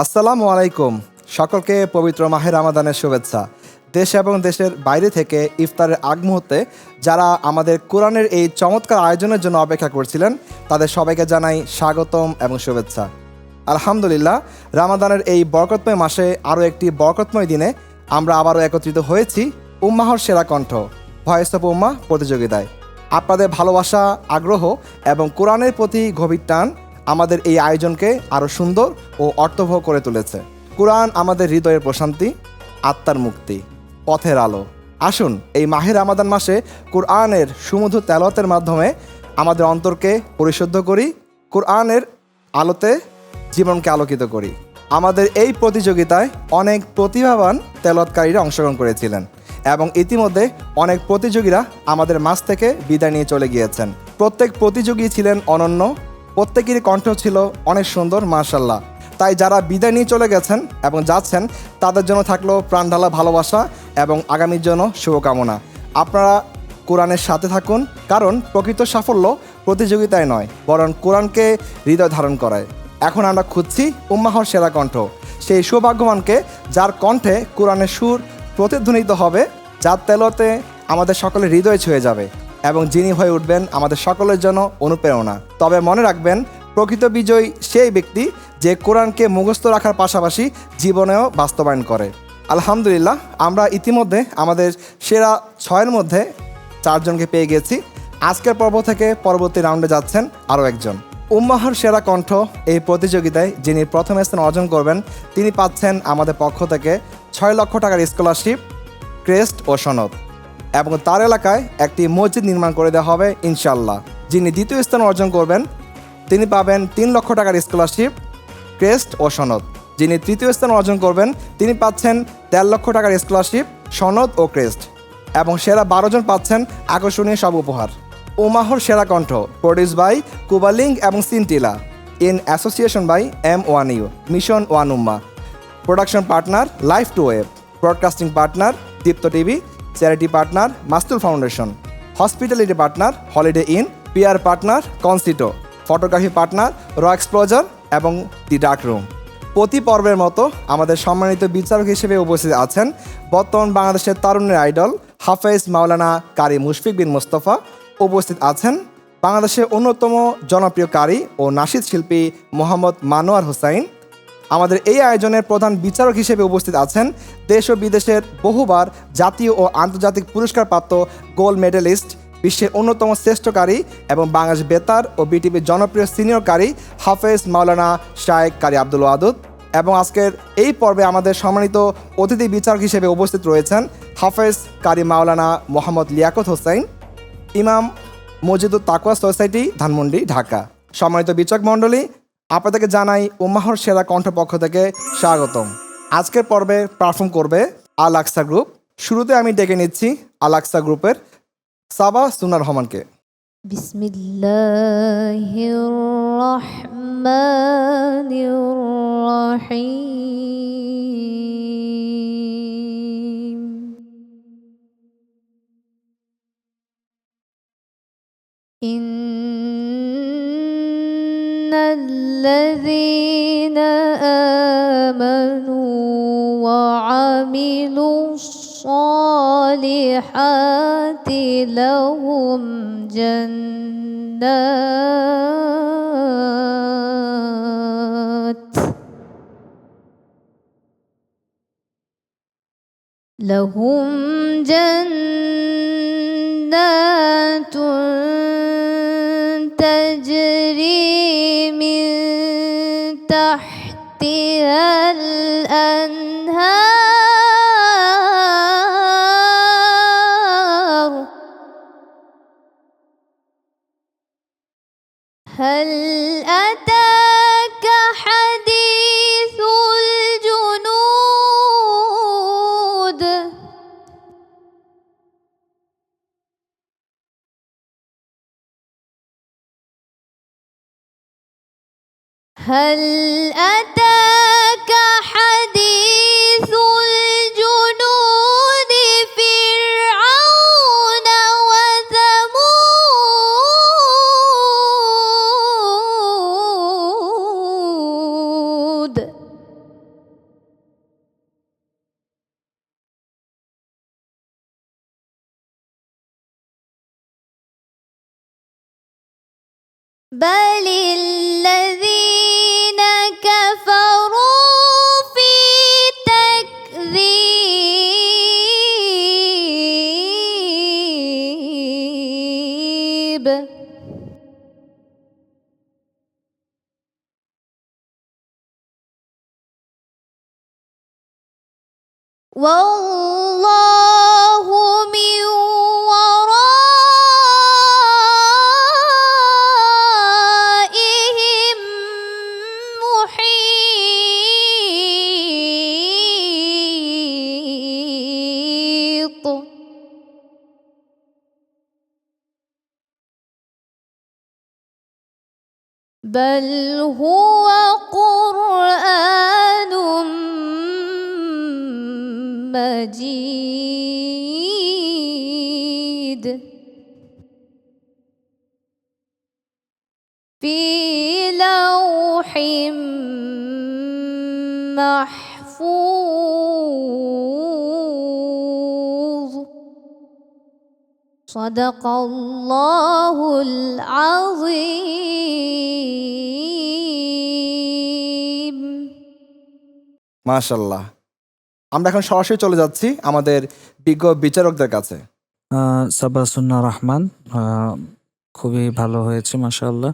আসসালামু আলাইকুম। সকলকে পবিত্র মাহে রমাদানের শুভেচ্ছা। দেশ এবং দেশের বাইরে থেকে ইফতারের আগ মুহূর্তে যারা আমাদের কোরআনের এই চমৎকার আয়োজনের জন্য অপেক্ষা করছিলেন, তাদের সবাইকে জানাই স্বাগতম এবং শুভেচ্ছা। আলহামদুলিল্লাহ, রমাদানের এই বরকতময় মাসে আরও একটি বরকতময় দিনে আমরা আবারও একত্রিত হয়েছি উম্মাহর সেরা কণ্ঠ ভয়েস অফ উম্মাহ প্রতিযোগিতায়। আপনাদের ভালোবাসা, আগ্রহ এবং কোরআনের প্রতি গভীর টান আমাদের এই আয়োজনকে আরও সুন্দর ও অর্থবহ করে তুলেছে। কোরআন আমাদের হৃদয়ের প্রশান্তি, আত্মার মুক্তি, পথের আলো। আসুন এই মাহে রমাদান মাসে কোরআনের সুমধুর তেলাওয়াতের মাধ্যমে আমাদের অন্তরকে পরিশুদ্ধ করি, কোরআনের আলোতে জীবনকে আলোকিত করি। আমাদের এই প্রতিযোগিতায় অনেক প্রতিভাবান তেলাওয়াতকারীরা অংশগ্রহণ করেছিলেন এবং ইতিমধ্যে অনেক প্রতিযোগীরা আমাদের মাঝ থেকে বিদায় নিয়ে চলে গিয়েছেন। প্রত্যেক প্রতিযোগী ছিলেন অনন্য, প্রত্যেকেরই কণ্ঠ ছিল অনেক সুন্দর, মাশাআল্লাহ। তাই যারা বিদায় নিয়ে চলে গেছেন এবং যাচ্ছেন, তাদের জন্য থাকলো প্রাণঢালা ভালোবাসা এবং আগামীর জন্য শুভকামনা। আপনারা কোরআনের সাথে থাকুন, কারণ প্রকৃত সাফল্য প্রতিযোগিতায় নয়, বরং কোরআনকে হৃদয় ধারণ করায়। এখন আমরা খুঁজছি উম্মাহর সেরা কণ্ঠ, সেই সৌভাগ্যবানকে যার কণ্ঠে কোরআনের সুর প্রতিধ্বনিত হবে, যার তেলাওয়াতে আমাদের সকলের হৃদয় ছুঁয়ে যাবে এবং যিনি হয়ে উঠবেন আমাদের সকলের জন্য অনুপ্রেরণা। তবে মনে রাখবেন, প্রকৃত বিজয়ী সেই ব্যক্তি যে কোরআনকে মুখস্থ রাখার পাশাপাশি জীবনেও বাস্তবায়ন করে। আলহামদুলিল্লাহ, আমরা ইতিমধ্যে আমাদের সেরা 6-এর মধ্যে 4 জনকে পেয়ে গেছি। আজকের পর্ব থেকে পরবর্তী রাউন্ডে যাচ্ছেন আরও একজন। উম্মাহর সেরা কণ্ঠ এই প্রতিযোগিতায় যিনি প্রথম স্থান অর্জন করবেন, তিনি পাচ্ছেন আমাদের পক্ষ থেকে 6 লক্ষ টাকার স্কলারশিপ, ক্রেস্ট ও সনদ, এবং তার এলাকায় একটি মসজিদ নির্মাণ করে দেওয়া হবে ইনশাআল্লাহ। যিনি দ্বিতীয় স্থান অর্জন করবেন, তিনি পাবেন 3 লক্ষ টাকার স্কলারশিপ, ক্রেস্ট ও সনদ। যিনি তৃতীয় স্থান অর্জন করবেন, তিনি পাচ্ছেন 13 লক্ষ টাকার স্কলারশিপ, সনদ ও ক্রেস্ট, এবং সেরা 12 জন পাচ্ছেন আকর্ষণীয় সব উপহার। উম্মাহর সেরা কণ্ঠ প্রডিউস বাই কুবালিং এবং Scintilla, in association by M1U, mission one Ummah, production partner life to web, broadcasting partner Deepto TV, charity partner Mastul foundation, hospitality partner Holiday Inn, PR partner কনসিটো, ফটোগ্রাফি পার্টনার র এক্সপ্লোজার এবং দি ডার্ক রুম। প্রতি পর্বের মতো আমাদের সম্মানিত বিচারক হিসেবে উপস্থিত আছেন বর্তমান বাংলাদেশের তারুণ্যের আইডল হাফেজ মাওলানা কারি মুশফিক বিন মোস্তফা। উপস্থিত আছেন বাংলাদেশের অন্যতম জনপ্রিয় কারি ও নাশিদ শিল্পী মোহাম্মদ মানোয়ার হোসাইন। আমাদের এই আয়োজনের প্রধান বিচারক হিসেবে উপস্থিত আছেন দেশ ও বিদেশের বহুবার জাতীয় ও আন্তর্জাতিক পুরস্কারপ্রাপ্ত গোল্ড মেডেলিস্ট, বিশ্বের অন্যতম শ্রেষ্ঠকারী এবং বাংলাদেশ বেতার ও বিটিভির জনপ্রিয় সিনিয়র কারি হাফেজ মাওলানা শায়েখ কারি আব্দুল ওয়াদুদ। এবং আজকের এই পর্বে আমাদের সম্মানিত অতিথি বিচারক হিসেবে উপস্থিত রয়েছেন হাফেজ কারি মাওলানা মোহাম্মদ লিয়াকত হোসাইন, ইমাম মসজিদুত তাকওয়া সোসাইটি, ধানমন্ডি, ঢাকা। সম্মানিত বিচারক মণ্ডলী, আপনাদেরকে জানাই উম্মাহর সেরা কণ্ঠ পক্ষ থেকে স্বাগতম। আজকের পর্বে পারফর্ম করবে আল আকসা গ্রুপ। শুরুতে আমি ডেকে নিচ্ছি আল আকসা গ্রুপের সাবা সুনা রহমানকে। বিসমিল্লাহির রহমানির রহিম। ইন্নাল্লাযীনা আমানু ওয়া আমিলুস সালিহাতি লাহুম জান্নাতুন তাজরি মিন তাহতিহাল আনহার। هل أتاك حديث الجنود هل أتاك حديث الجنود فرعون وثمود بل الذين كفروا في تكذيب والله من ورائهم محيط بل هو قرآن مجيد في لوح محفوظ صدق الله العظيم মাশাল্লাহ। আমরা এখন সরাসরি চলে যাচ্ছি আমাদের বিজ্ঞ বিচারকদের কাছে। সাবাসুন্না রহমান, খুবই ভালো হয়েছে মাশাআল্লাহ।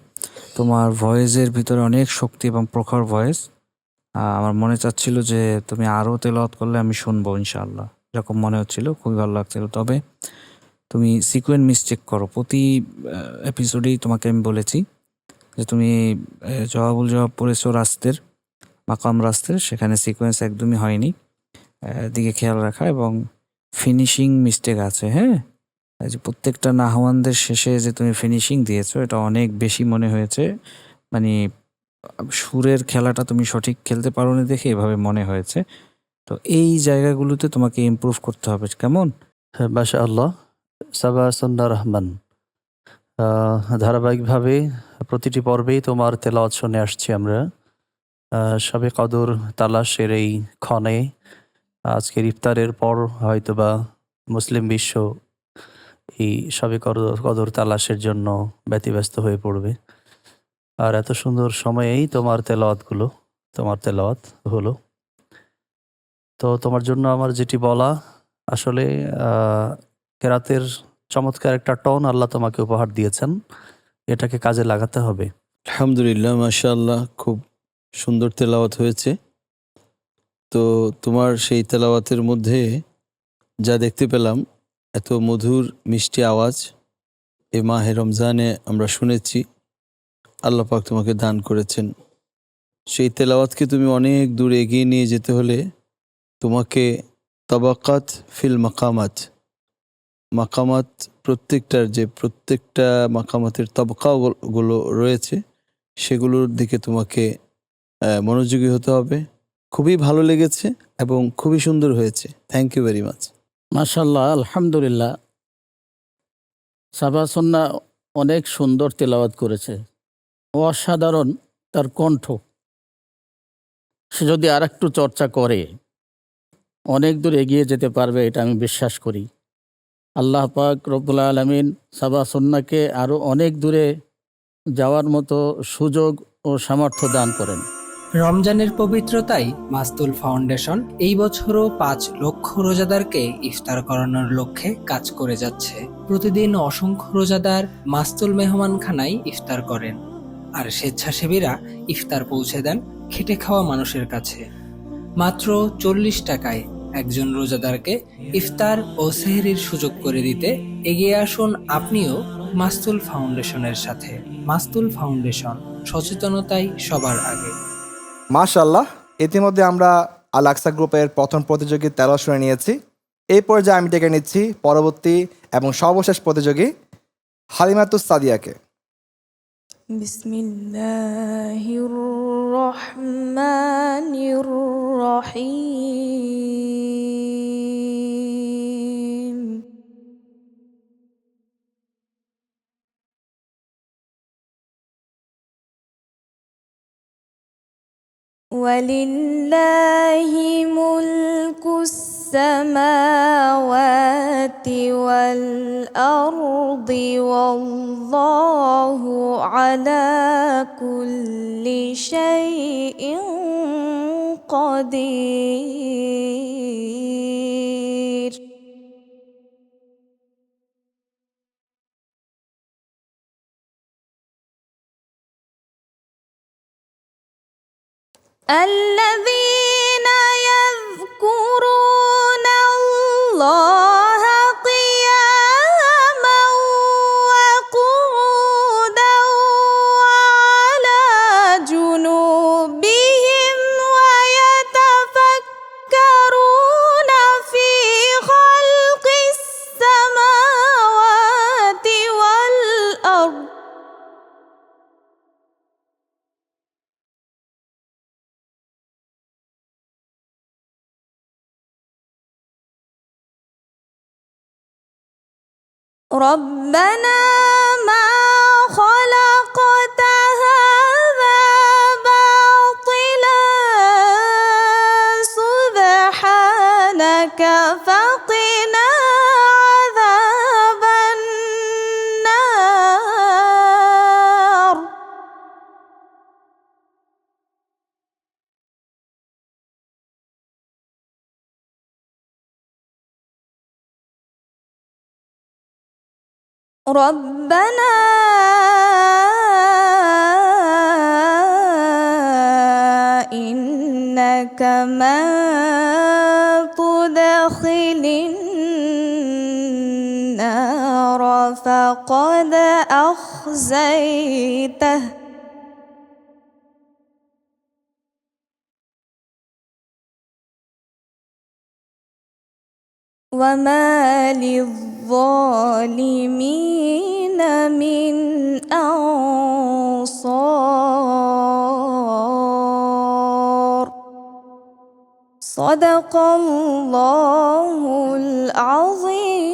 তোমার ভয়েসের ভিতরে অনেক শক্তি এবং প্রখর ভয়েস। আমার মনে চাচ্ছিল যে তুমি আরও তেলাওয়াত করলে আমি শুনবো ইনশাআল্লাহ, এরকম মনে হচ্ছিল, খুবই ভালো লাগছিল। তবে তুমি সিকোয়েন্স মিস্টেক করো প্রতি এপিসোডেই। তোমাকে আমি বলেছি যে তুমি জবাবুল জবাব পড়েছো রাস্তের, মাকাম রাস্তের, সেখানে সিকোয়েন্স একদমই হয়নি, দিকে খেয়াল রাখা। এবং ফিনিশিং মিস্টেক আছে, হ্যাঁ, এই যে প্রত্যেকটা নাহওয়ানদের শেষে যে তুমি ফিনিশিং দিয়েছো এটা অনেক বেশি মনে হয়েছে। মানে সুরের খেলাটা তুমি সঠিক খেলতে পারো না দেখে এভাবে মনে হয়েছে। তো এই জায়গাগুলোতে তোমাকে ইমপ্রুভ করতে হবে, কেমন? মাশাআল্লাহ। সাবাসুন্না রহমান, ধারাবাহিকভাবে প্রতিটি পর্বেই তোমার তেলাওয়াত শুনে আসছি আমরা। শবে কদর তালাশের এই ক্ষণে, আজকের ইফতারের পর হয়তোবা মুসলিম বিশ্ব এই শবে কদর তালাশের জন্য ব্যতিব্যস্ত হয়ে পড়বে। আর এত সুন্দর সময়েই তোমার তেলাওয়াত হলো। তো তোমার জন্য আমার যেটি বলা, আসলে কেরাতের চমৎকার একটা টোন আল্লাহ তোমাকে উপহার দিয়েছেন, এটাকে কাজে লাগাতে হবে। আলহামদুলিল্লাহ, মাশাআল্লাহ, খুব সুন্দর তেলাওয়াত হয়েছে। তো তোমার সেই তেলাওয়াতের মধ্যে যা দেখতে পেলাম, এত মধুর মিষ্টি আওয়াজ এ মাহে রমজানে আমরা শুনেছি, আল্লাহ পাক তোমাকে দান করেছেন। সেই তেলাওয়াতকে তুমি অনেক দূর এগিয়ে নিয়ে যেতে হলে তোমাকে তাবাকাত ফিল মাকামাত প্রত্যেকটা মাকামাতের তবকাগুলো রয়েছে, সেগুলোর দিকে তোমাকে মনোযোগী হতে হবে। খুবই ভালো লেগেছে এবং খুবই সুন্দর হয়েছে। Thank you very much. মাশাআল্লাহ, আলহামদুলিল্লাহ। সাবাসুন্না অনেক সুন্দর তেলাওয়াত করেছে, অসাধারণ তার কণ্ঠ। সে যদি আর একটু চর্চা করে অনেক দূর এগিয়ে যেতে পারবে, এটা আমি বিশ্বাস করি। আল্লাহ পাক রব্বুল আলামিন সাবাসুন্নাকে আরও অনেক দূরে যাওয়ার মতো সুযোগ ও সামর্থ্য দান করেন। রমজানের পবিত্রতায় মাস্তুল ফাউন্ডেশন এই বছরও 5 লক্ষ রোজাদারকে ইফতার করানোর লক্ষ্যে কাজ করে যাচ্ছে। প্রতিদিন অসংখ্য রোজাদার মাস্তুল মেহমানখানায় ইফতার করেন, আর স্বেচ্ছাসেবীরা ইফতার পৌঁছে দেন খেটে খাওয়া মানুষের কাছে। মাত্র 40 টাকায় একজন রোজাদারকে ইফতার ও সেহরির সুযোগ করে দিতে এগিয়ে আসুন আপনিও মাস্তুল ফাউন্ডেশনের সাথে। মাস্তুল ফাউন্ডেশন, সচেতনতাই সবার আগে। মাশাল্লাহ, ইতিমধ্যে আমরা আল আকসা গ্রুপের প্রথম প্রতিযোগী তেলাওয়াত শুনে নিয়েছি। এই পর্যায়ে আমি ডেকে নিচ্ছি পরবর্তী এবং সর্বশেষ প্রতিযোগী হালিমাতুস সাদিয়াকে। বিসমিল্লাহির রহমানির রহিম। ওয়ালিল্লাহি মুলকুস সামাওয়াতি والأرض والله على كل شيء قدير الذين يذكرون الله قياما وقعودا وعلى جنوبهم ويتفكرون في خلق السماوات والأرض ربنا ما خلقت هذا باطلا سبحانك فقنا عذاب النار ربنا إنك من تدخل النار فقد أخزيته وما للظالمين من أنصار صدق الله العظيم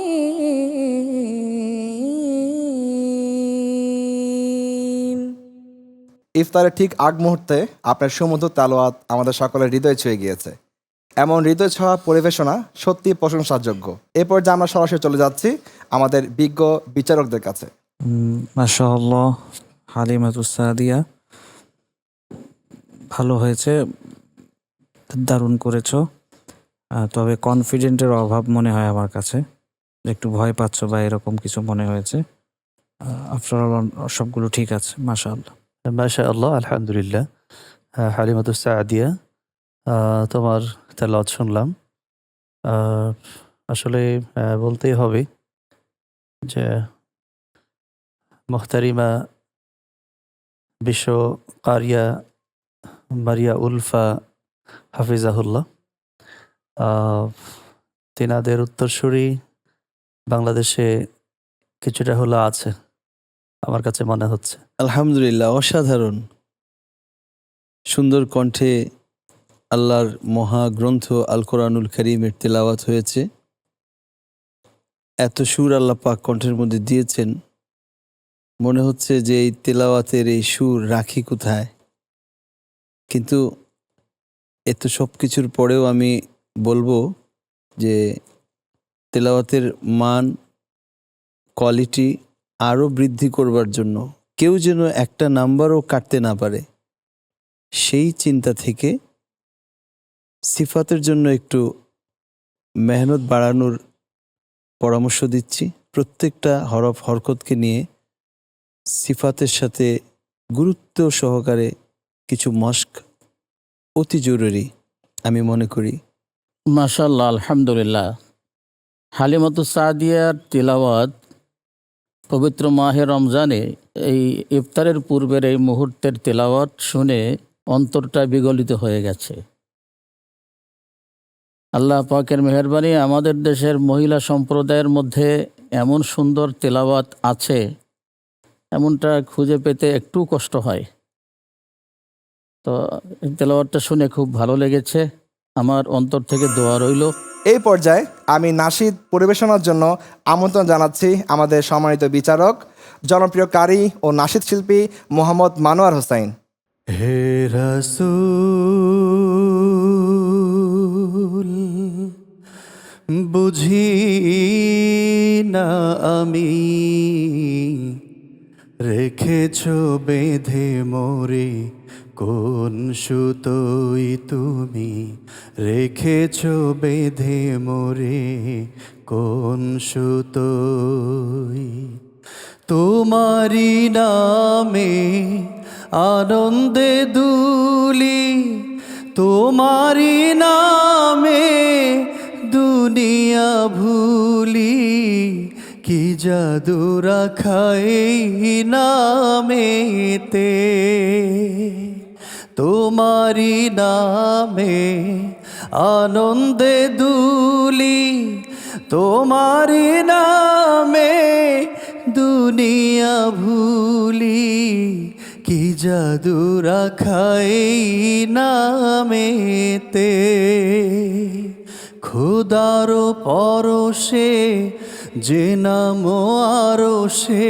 ইফতারের ঠিক আগ মুহূর্তে আপনার সুমধুর তালোয়াত আমাদের সকলের হৃদয় ছুঁয়ে গিয়েছে। এমন হৃদয় ছোঁয়া পরিবেশনা সত্যি প্রশংসাযোগ্য। এ পর্যায়ে আমরা সরাসরি চলে যাচ্ছি আমাদের বিজ্ঞ বিচারকদের কাছে। মাশাআল্লাহ, হালিমাতুস সাদিয়া ভালো হয়েছে, দারুণ করেছো। তবে কনফিডেন্টের অভাব মনে হয় আমার কাছে, একটু ভয় পাচ্ছ বা এরকম কিছু মনে হয়েছে। আফটার অল সবগুলো ঠিক আছে, মাশাআল্লাহ। মাশাআল্লাহ, আলহামদুলিল্লাহ। হালিমাতুস সাদিয়া, তোমার তেলাওয়াত শুনলাম। আসলে বলতেই হবে যে মুহতারিমা বিশ্ব কারিয়া মারিয়া উলফা হাফিজাহুল্লাহ, তেনাদের উত্তরসূরি বাংলাদেশে কিছুটা হলো আছে আমার কাছে মনে হচ্ছে। আলহামদুলিল্লাহ, অসাধারণ সুন্দর কণ্ঠে আল্লাহর মহাগ্রন্থ আল কোরআনুল কারীমের তেলাওয়াত হয়েছে। এত সুর আল্লাহ পাক কণ্ঠের মধ্যে দিয়েছেন, মনে হচ্ছে যে এই তেলাওয়াতের এই সুর রাখি কোথায়। কিন্তু এত সব কিছুর পরেও আমি বলবো যে তেলাওয়াতের মান, কোয়ালিটি আরও বৃদ্ধি করবার জন্য কেউ যেন একটা নাম্বারও কাটতে না পারে, সেই চিন্তা থেকে সিফাতের জন্য একটু মেহনত বাড়ানোর পরামর্শ দিচ্ছি। প্রত্যেকটা হরফ হরকতকে নিয়ে সিফাতের সাথে গুরুত্ব সহকারে কিছু মশক অতি জরুরি আমি মনে করি। মাশাআল্লাহ, আলহামদুলিল্লাহ। হালিমাতুস সাদিয়ার তিলাওয়াত পবিত্র মাহে রমজানে এই ইফতারের পূর্বের এই মুহূর্তের তিলাওয়াত শুনে অন্তরটা বিগলিত হয়ে গেছে। আল্লাহ পাকের মেহেরবানি, আমাদের দেশের মহিলা সম্প্রদায়ের মধ্যে এমন সুন্দর তেলাওয়াত আছে, এমনটা খুঁজে পেতে একটু কষ্ট হয়। তো এই তেলাওয়াতটা শুনে খুব ভালো লেগেছে, আমার অন্তর থেকে দোয়া রইল। এই পর্যায়ে আমি নাশিদ পরিবেশনার জন্য আমন্ত্রণ জানাচ্ছি আমাদের সম্মানিত বিচারক, জনপ্রিয় কারি ও নাশিদ শিল্পী মোহাম্মদ মানোয়ার হোসাইন। হে রাসূল বুঝি না আমি রেখেছ বেঁধে মোরে কোন সুতোই তুমি রেখেছ বেঁধে মোরে কোন সুতোই তোমারি নামে আনন্দে দুলি তোমারি নামে দুনিয়া ভুলি কি জাদু রাখাই নামেতে তোমারি নামে আনন্দে দুলি তোমারি নামে দুনিয়া ভুলি কি জাদু রাখাই নামেতে খোদার পরশে যে নাম আরো সে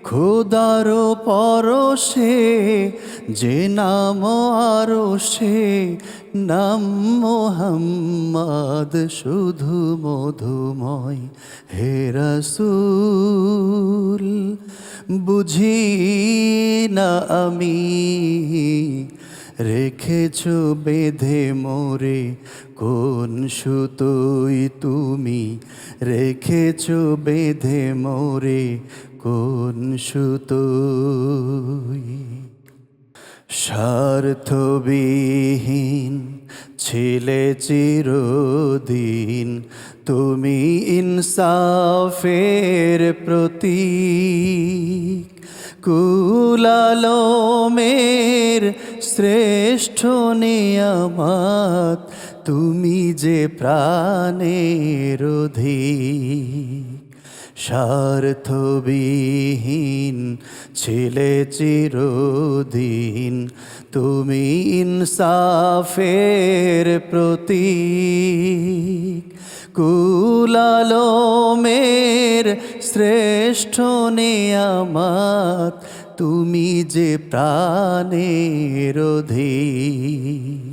খোদার পরশে যে নাম আরো সে নাম মোহাম্মদ শুধু মধুময় হে রাসূল বুঝি না আমি রেখেছ বেঁধে মোরে কোন সুতোই তুমি রেখেছ বেঁধে মোরে কোন সুতোই স্বার্থবিহীন ছিলে চিরদিন তুমি ইনসাফের প্রতীক কুলালমের শ্রেষ্ঠ নিয়ামত তুমি যে প্রাণের অধিক স্বার্থবিহীন ছিলে চিরদিন তুমি ইনসাফের প্রতীক কুলালমের শ্রেষ্ঠ নিয়ামত তুমি যে প্রাণের অধিক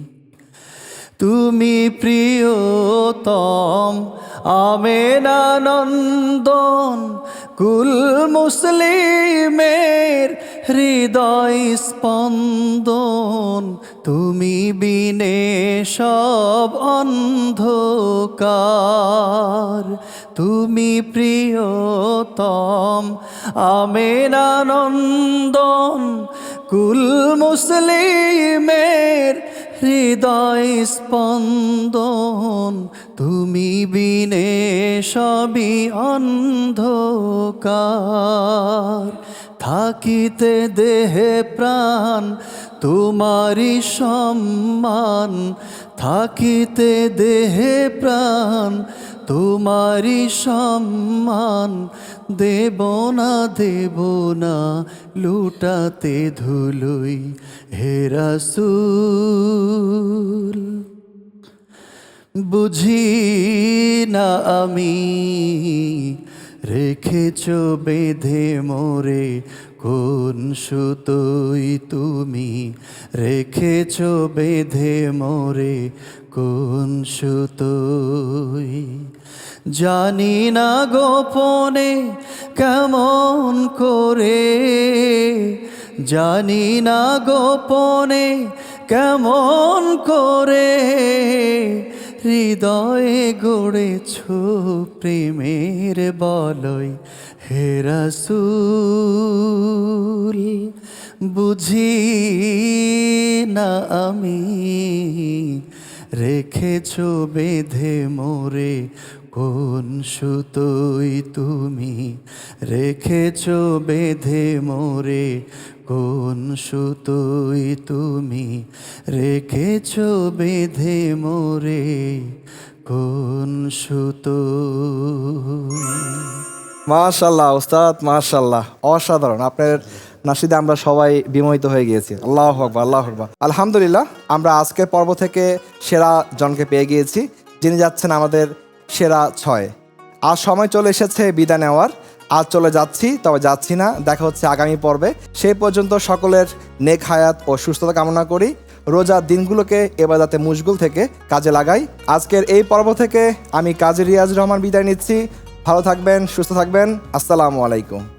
তুমি প্রিয়তম আমেনানন্দন কুল মুসলিমের হৃদয় স্পন্দন তুমি বিনে সব অন্ধকার তুমি প্রিয়তম আমেনানন্দন কুল মুসলিমের হৃদয় স্পন্দন তুমি বিনে সবই অন্ধকার থাকিতে দেহে প্রাণ তোমারি সম্মান থাকিতে দেহে প্রাণ তোমারি সম্মান দেব না লুটাতে ধুলোই হে রাসূল বুঝি না আমি রেখেছ বেঁধে মোরে কোন সুতোই তুমি রেখেছ বেঁধে মোরে কোন সুতোই জানি না গোপনে কেমন করে জানি না গোপনে কেমন করে হৃদয়ে গড়েছ প্রেমের বলয় হে রাসূল বুঝি না আমি রেখেছ বেঁধে মোরে কোন সুতোই তুমি রেখেছ বেঁধে মোরে কোন সুতোই তুমি রেখেছ বেঁধে মোরে কোন সুতোই মাশাল্লাহ উস্তাদ, মাশাল্লাহ, অসাধারণ। আপনার নাশিদে আমরা সবাই বিমোহিত হয়ে গিয়েছি। আল্লাহু আকবার, আল্লাহু আকবার। আলহামদুলিল্লাহ, আমরা আজকের পর্ব থেকে সেরা জনকে পেয়ে গিয়েছি, যিনি যাচ্ছেন আমাদের সেরা 6। আজ সময় চলে এসেছে বিদায় নেওয়ার। আজ চলে যাচ্ছি, তবে যাচ্ছি না। দেখা হচ্ছে আগামী পর্বে। সেই পর্যন্ত সকলের নেক হায়াত ও সুস্থতা কামনা করি। রোজার দিনগুলোকে ইবাদতে মুশগুল থেকে কাজে লাগাই। আজকের এই পর্ব থেকে আমি কাজী রিয়াজ রহমান বিদায় নিচ্ছি। ভালো থাকবেন, সুস্থ থাকবেন। আসসালামু আলাইকুম।